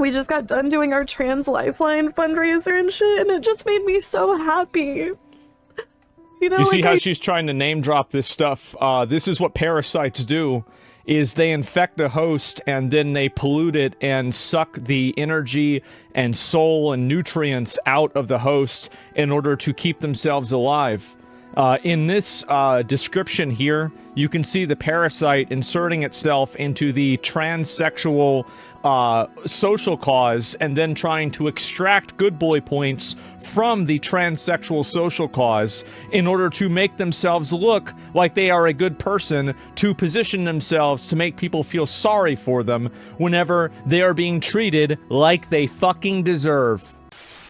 We just got done doing our Trans Lifeline fundraiser and shit, and it just made me so happy. You see how she's trying to name drop this stuff? This is what parasites do, is they infect a host and then they pollute it and suck the energy and soul and nutrients out of the host in order to keep themselves alive. In this description here, you can see the parasite inserting itself into the transsexual social cause and then trying to extract good boy points from the transsexual social cause in order to make themselves look like they are a good person, to position themselves to make people feel sorry for them whenever they are being treated like they fucking deserve.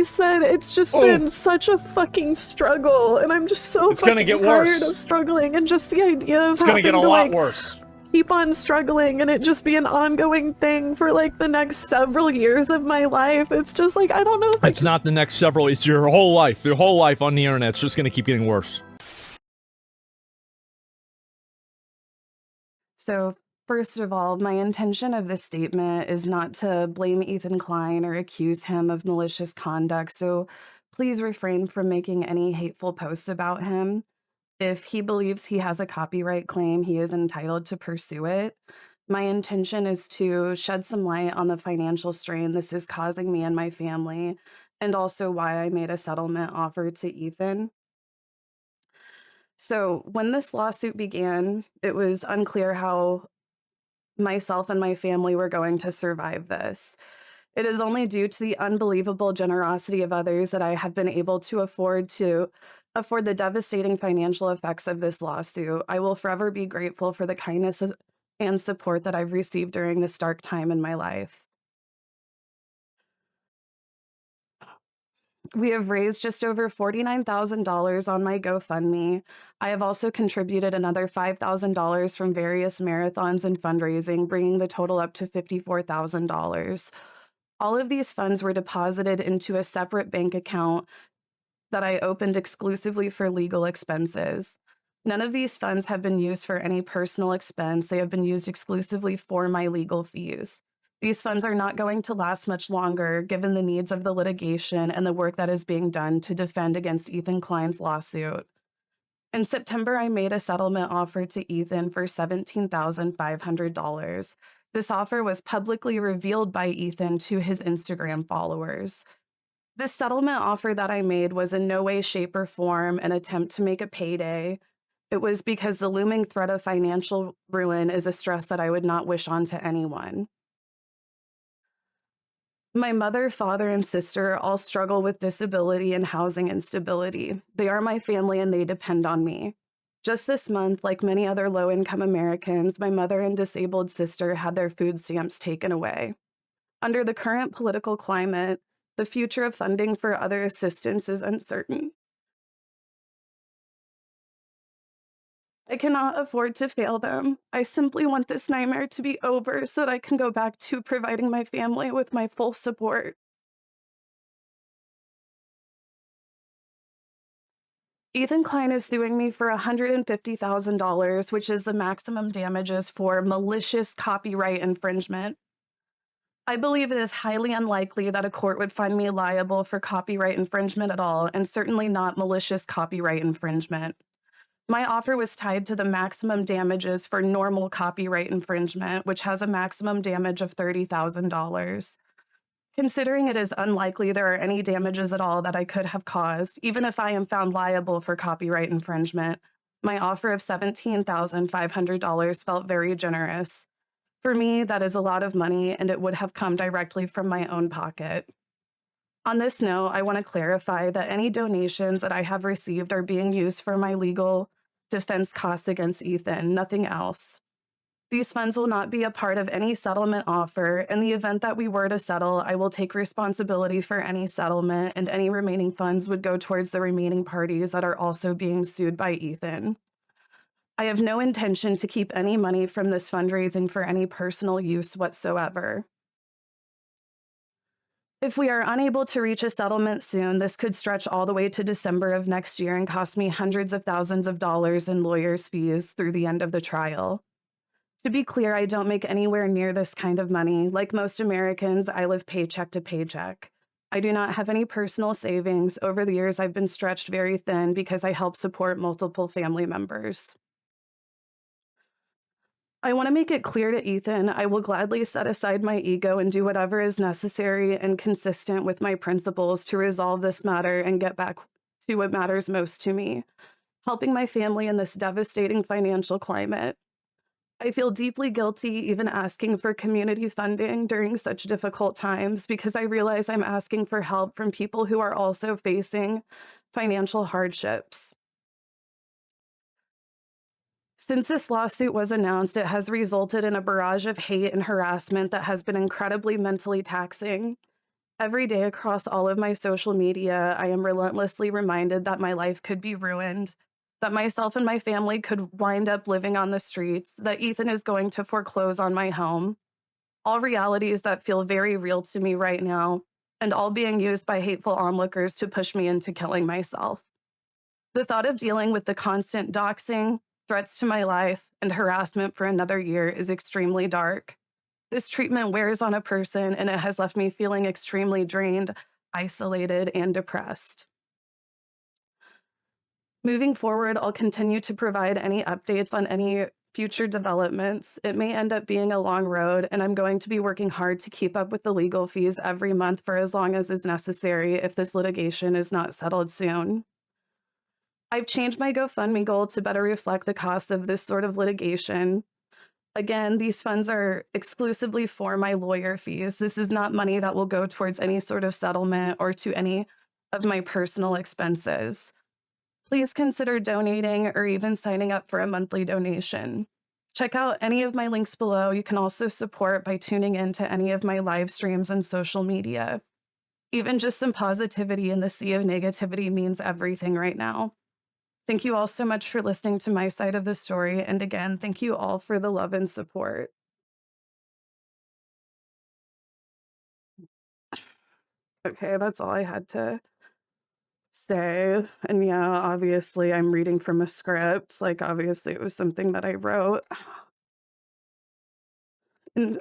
I said it's just been such a fucking struggle, and I'm just so fucking tired of struggling, and just the idea of it's gonna get a lot worse. Keep on struggling and it just be an ongoing thing for like the next several years of my life. It's just like, I don't know if it's not the next several, it's your whole life. Your whole life on the internet. It's just gonna keep getting worse. So, first of all, my intention of this statement is not to blame Ethan Klein or accuse him of malicious conduct, so please refrain from making any hateful posts about him. If he believes he has a copyright claim, he is entitled to pursue it. My intention is to shed some light on the financial strain this is causing me and my family, and also why I made a settlement offer to Ethan. So, when this lawsuit began, it was unclear how myself and my family were going to survive this. It is only due to the unbelievable generosity of others that I have been able to afford the devastating financial effects of this lawsuit. I will forever be grateful for the kindness and support that I've received during this dark time in my life. We have raised just over $49,000 on my GoFundMe. I have also contributed another $5,000 from various marathons and fundraising, bringing the total up to $54,000. All of these funds were deposited into a separate bank account that I opened exclusively for legal expenses. None of these funds have been used for any personal expense. They have been used exclusively for my legal fees. These funds are not going to last much longer, given the needs of the litigation and the work that is being done to defend against Ethan Klein's lawsuit. In September, I made a settlement offer to Ethan for $17,500. This offer was publicly revealed by Ethan to his Instagram followers. This settlement offer that I made was in no way, shape, or form an attempt to make a payday. It was because the looming threat of financial ruin is a stress that I would not wish on to anyone. My mother, father, and sister all struggle with disability and housing instability. They are my family and they depend on me. Just this month, like many other low-income Americans, my mother and disabled sister had their food stamps taken away. Under the current political climate, the future of funding for other assistance is uncertain. I cannot afford to fail them. I simply want this nightmare to be over so that I can go back to providing my family with my full support. Ethan Klein is suing me for $150,000, which is the maximum damages for malicious copyright infringement. I believe it is highly unlikely that a court would find me liable for copyright infringement at all, and certainly not malicious copyright infringement. My offer was tied to the maximum damages for normal copyright infringement, which has a maximum damage of $30,000. Considering it is unlikely there are any damages at all that I could have caused, even if I am found liable for copyright infringement, my offer of $17,500 felt very generous. For me, that is a lot of money, and it would have come directly from my own pocket. On this note, I want to clarify that any donations that I have received are being used for my legal defense costs against Ethan, nothing else. These funds will not be a part of any settlement offer. In the event that we were to settle, I will take responsibility for any settlement, and any remaining funds would go towards the remaining parties that are also being sued by Ethan. I have no intention to keep any money from this fundraising for any personal use whatsoever. If we are unable to reach a settlement soon, this could stretch all the way to December of next year and cost me hundreds of thousands of dollars in lawyers' fees through the end of the trial. To be clear, I don't make anywhere near this kind of money. Like most Americans, I live paycheck to paycheck. I do not have any personal savings. Over the years, I've been stretched very thin because I help support multiple family members. I want to make it clear to Ethan, I will gladly set aside my ego and do whatever is necessary and consistent with my principles to resolve this matter and get back to what matters most to me, helping my family in this devastating financial climate. I feel deeply guilty even asking for community funding during such difficult times because I realize I'm asking for help from people who are also facing financial hardships. Since this lawsuit was announced, it has resulted in a barrage of hate and harassment that has been incredibly mentally taxing. Every day across all of my social media, I am relentlessly reminded that my life could be ruined, that myself and my family could wind up living on the streets, that Ethan is going to foreclose on my home. All realities that feel very real to me right now, and all being used by hateful onlookers to push me into killing myself. The thought of dealing with the constant doxing, threats to my life, and harassment for another year is extremely dark. This treatment wears on a person, and it has left me feeling extremely drained, isolated, and depressed. Moving forward, I'll continue to provide any updates on any future developments. It may end up being a long road, and I'm going to be working hard to keep up with the legal fees every month for as long as is necessary if this litigation is not settled soon. I've changed my GoFundMe goal to better reflect the cost of this sort of litigation. Again, these funds are exclusively for my lawyer fees. This is not money that will go towards any sort of settlement or to any of my personal expenses. Please consider donating or even signing up for a monthly donation. Check out any of my links below. You can also support by tuning into any of my live streams and social media. Even just some positivity in the sea of negativity means everything right now. Thank you all so much for listening to my side of the story. And again, thank you all for the love and support. Okay, that's all I had to say. And yeah, obviously I'm reading from a script. Like, obviously it was something that I wrote. And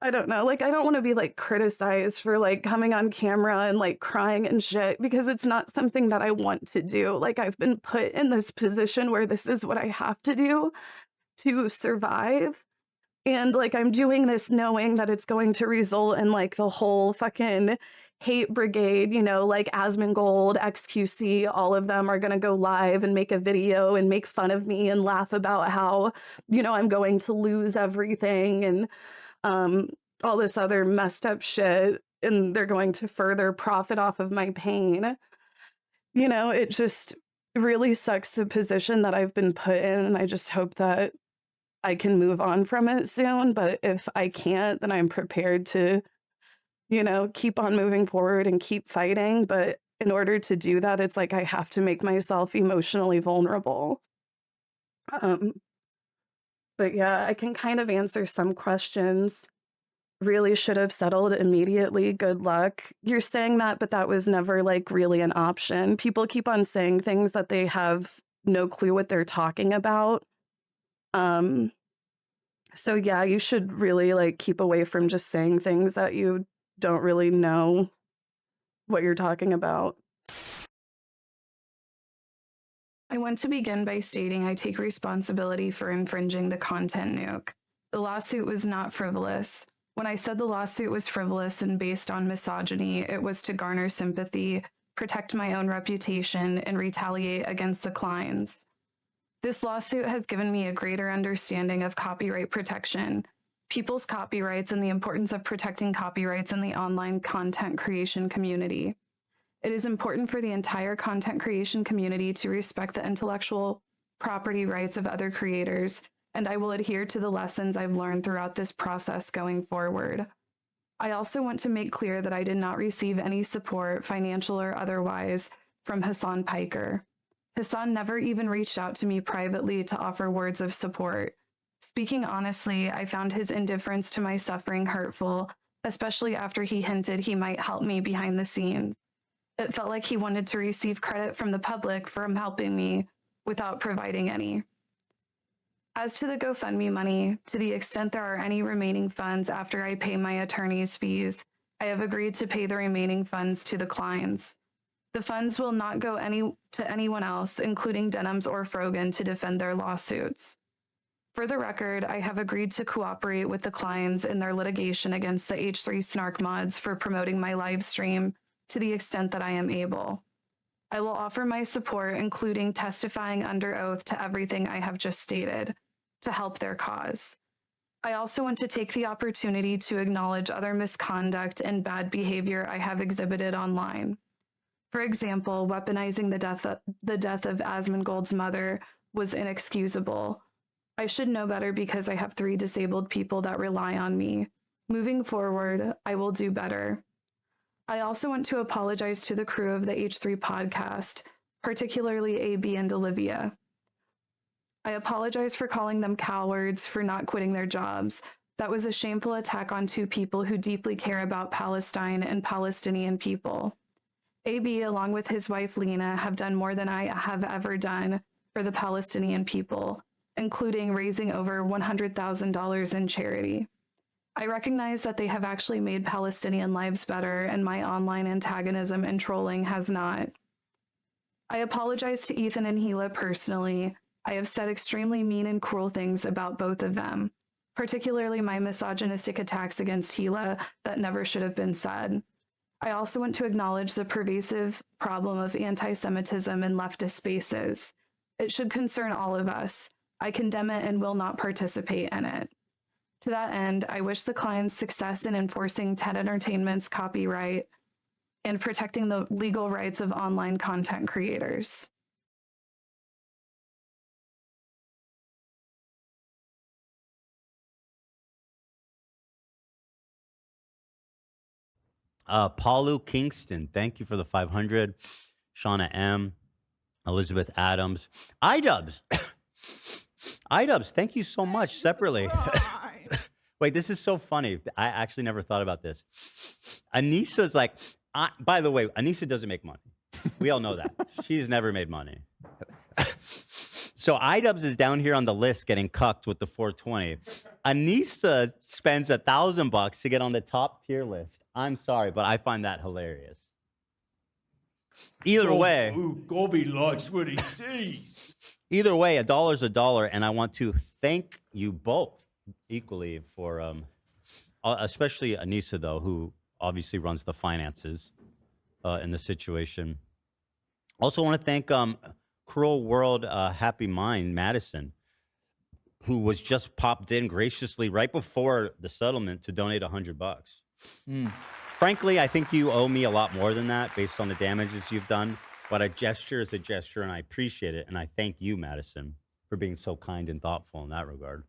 I don't know, like, I don't want to be like criticized for like coming on camera and like crying and shit because it's not something that I want to do. Like, I've been put in this position where this is what I have to do to survive. And like, I'm doing this knowing that it's going to result in like the whole fucking hate brigade, you know, like Asmongold, XQC, all of them are going to go live and make a video and make fun of me and laugh about how, you know, I'm going to lose everything and all this other messed up shit. And they're going to further profit off of my pain. You know, it just really sucks the position that I've been put in. And I just hope that I can move on from it soon. But if I can't, then I'm prepared to, you know, keep on moving forward and keep fighting. But in order to do that, it's like I have to make myself emotionally vulnerable. But yeah, I can kind of answer some questions. Really should have settled immediately. Good luck. You're saying that, but that was never like really an option. People keep on saying things that they have no clue what they're talking about. So yeah, you should really like keep away from just saying things that you don't really know what you're talking about. I want to begin by stating I take responsibility for infringing the content nuke. The lawsuit was not frivolous. When I said the lawsuit was frivolous and based on misogyny, it was to garner sympathy, protect my own reputation, and retaliate against the Kleins. This lawsuit has given me a greater understanding of copyright protection, people's copyrights, and the importance of protecting copyrights in the online content creation community. It is important for the entire content creation community to respect the intellectual property rights of other creators, and I will adhere to the lessons I've learned throughout this process going forward. I also want to make clear that I did not receive any support, financial or otherwise, from Hassan Piker. Hassan never even reached out to me privately to offer words of support. Speaking honestly, I found his indifference to my suffering hurtful, especially after he hinted he might help me behind the scenes. It felt like he wanted to receive credit from the public for helping me without providing any. As to the GoFundMe money, to the extent there are any remaining funds after I pay my attorney's fees, I have agreed to pay the remaining funds to the Kleins. The funds will not go to anyone else, including Denims or Frogan, to defend their lawsuits. For the record, I have agreed to cooperate with the Kleins in their litigation against the H3 Snark mods for promoting my live stream to the extent that I am able. I will offer my support, including testifying under oath to everything I have just stated, to help their cause. I also want to take the opportunity to acknowledge other misconduct and bad behavior I have exhibited online. For example, weaponizing the death of Asmongold's mother was inexcusable. I should know better because I have 3 disabled people that rely on me. Moving forward, I will do better. I also want to apologize to the crew of the H3 podcast, particularly AB and Olivia. I apologize for calling them cowards for not quitting their jobs. That was a shameful attack on 2 people who deeply care about Palestine and Palestinian people. AB, along with his wife Lena, have done more than I have ever done for the Palestinian people, including raising over $100,000 in charity. I recognize that they have actually made Palestinian lives better, and my online antagonism and trolling has not. I apologize to Ethan and Hila personally. I have said extremely mean and cruel things about both of them, particularly my misogynistic attacks against Hila that never should have been said. I also want to acknowledge the pervasive problem of anti-Semitism in leftist spaces. It should concern all of us. I condemn it and will not participate in it. To that end, I wish the Kleins success in enforcing TED Entertainment's copyright and protecting the legal rights of online content creators. Paulu Kingston, thank you for the 500. Shauna M, Elizabeth Adams, iDubbbz. iDubbbz, thank you so much separately. Wait, this is so funny. I actually never thought about this. Anissa's like, by the way, Anissa doesn't make money. We all know that. She's never made money. So iDubbbz is down here on the list getting cucked with the 420. Anissa spends $1,000 to get on the top tier list. I'm sorry, but I find that hilarious. Either way, Gobi likes what he sees. Either way, $1 is $1, and I want to thank you both equally for, especially Anissa though, who obviously runs the finances in the situation. Also, want to thank Cruel World Happy Mind Madison, who was just popped in graciously right before the settlement to donate $100. Frankly, I think you owe me a lot more than that based on the damages you've done, but a gesture is a gesture, and I appreciate it, and I thank you, Madison, for being so kind and thoughtful in that regard.